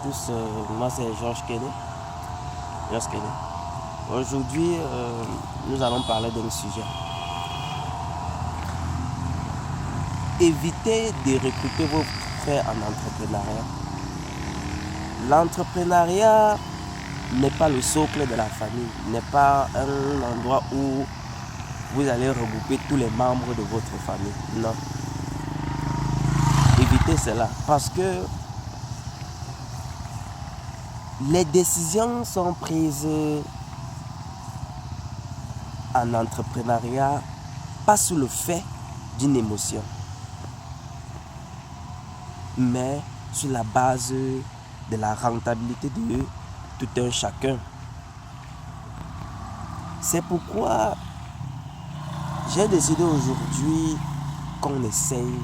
Tous, moi c'est Georges Kenney. Georges Kenney. Aujourd'hui, nous allons parler d'un sujet. Évitez de recruter vos frères en entrepreneuriat. L'entrepreneuriat n'est pas le socle de la famille, n'est pas un endroit où vous allez regrouper tous les membres de votre famille. Non. Évitez cela parce que les décisions sont prises en entrepreneuriat pas sous le fait d'une émotion, mais sur la base de la rentabilité de tout un chacun. C'est pourquoi j'ai décidé aujourd'hui qu'on essaye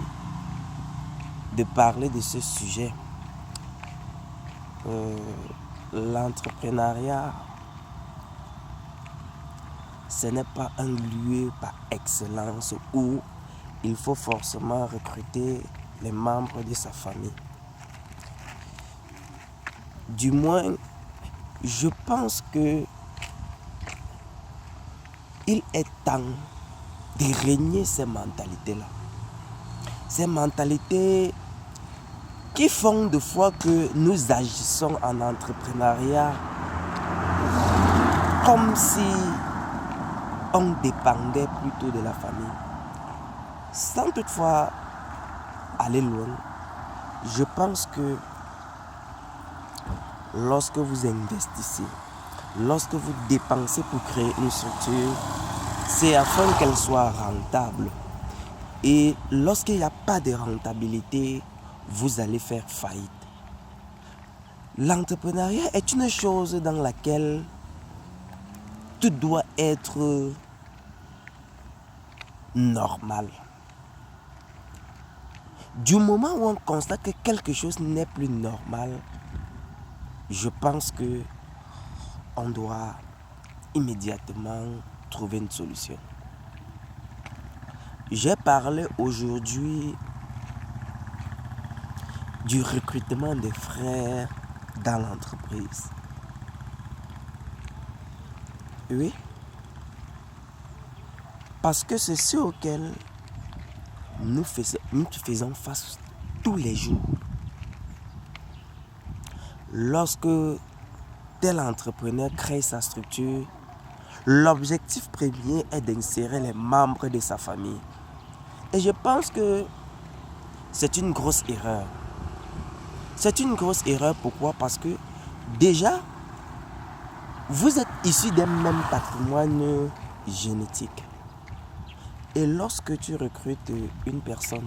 de parler de ce sujet. L'entrepreneuriat, ce n'est pas un lieu par excellence où il faut forcément recruter les membres de sa famille. Du moins, je pense que il est temps de régner ces mentalités-là. Ces mentalités qui font de fois que nous agissons en entrepreneuriat comme si on dépendait plutôt de la famille. Sans toutefois aller loin, je pense que lorsque vous investissez, lorsque vous dépensez pour créer une structure, c'est afin qu'elle soit rentable. Et lorsqu'il n'y a pas de rentabilité, vous allez faire faillite. L'entrepreneuriat est une chose dans laquelle tout doit être normal. Du moment où on constate que quelque chose n'est plus normal, je pense que on doit immédiatement trouver une solution. J'ai parlé aujourd'hui du recrutement des frères dans l'entreprise. Oui, parce que c'est ce auquel nous faisons face tous les jours. Lorsque tel entrepreneur crée sa structure, l'objectif premier est d'insérer les membres de sa famille. Et je pense que c'est une grosse erreur. C'est une grosse erreur, pourquoi? Parce que déjà, vous êtes issus d'un même patrimoine génétique. Et lorsque tu recrutes une personne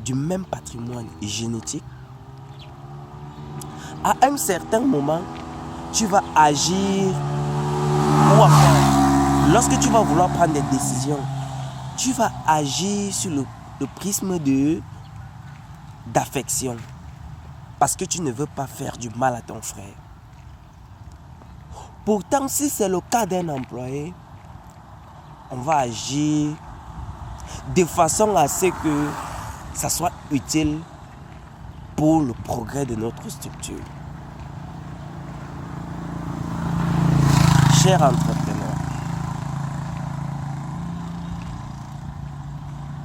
du même patrimoine génétique, à un certain moment, tu vas agir ou enfin, lorsque tu vas vouloir prendre des décisions, tu vas agir sur le prisme d'affection. Parce que tu ne veux pas faire du mal à ton frère. Pourtant, si c'est le cas d'un employé, on va agir de façon à ce que ça soit utile pour le progrès de notre structure. Chers entrepreneurs,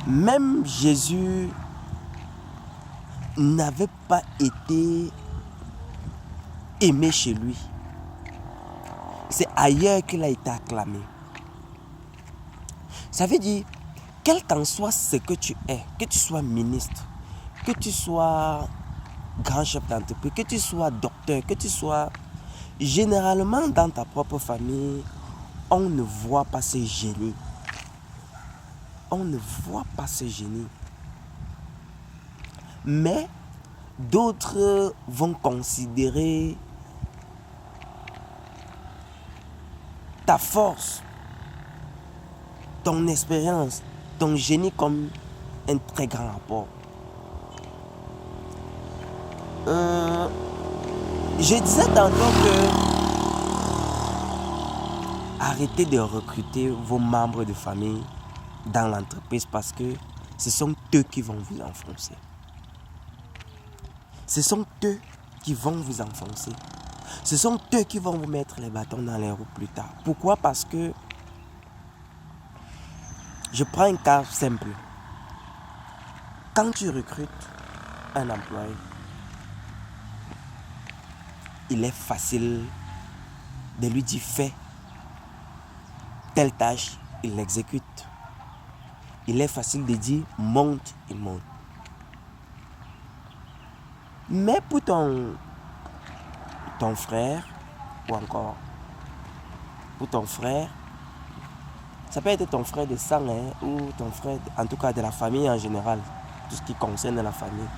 même Jésus n'avait pas été aimé chez lui. C'est ailleurs qu'il a été acclamé. Ça veut dire, quel qu'en soit ce que tu es, que tu sois ministre, que tu sois grand chef d'entreprise, que tu sois docteur, que tu sois... Généralement, dans ta propre famille, on ne voit pas ce génie. On ne voit pas ce génie. Mais d'autres vont considérer ta force, ton expérience, ton génie comme un très grand apport. Je disais tantôt que arrêtez de recruter vos membres de famille dans l'entreprise parce que ce sont eux qui vont vous enfoncer. Ce sont eux qui vont vous enfoncer. Ce sont eux qui vont vous mettre les bâtons dans les roues plus tard. Pourquoi? Parce que je prends un cas simple. Quand tu recrutes un employé, il est facile de lui dire fais telle tâche, il l'exécute. Il est facile de dire monte, il monte. Mais pour ton frère, ou encore pour ton frère, ça peut être ton frère de sang, ou ton frère, en tout cas de la famille en général, tout ce qui concerne la famille.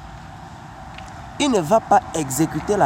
Il ne va pas exécuter la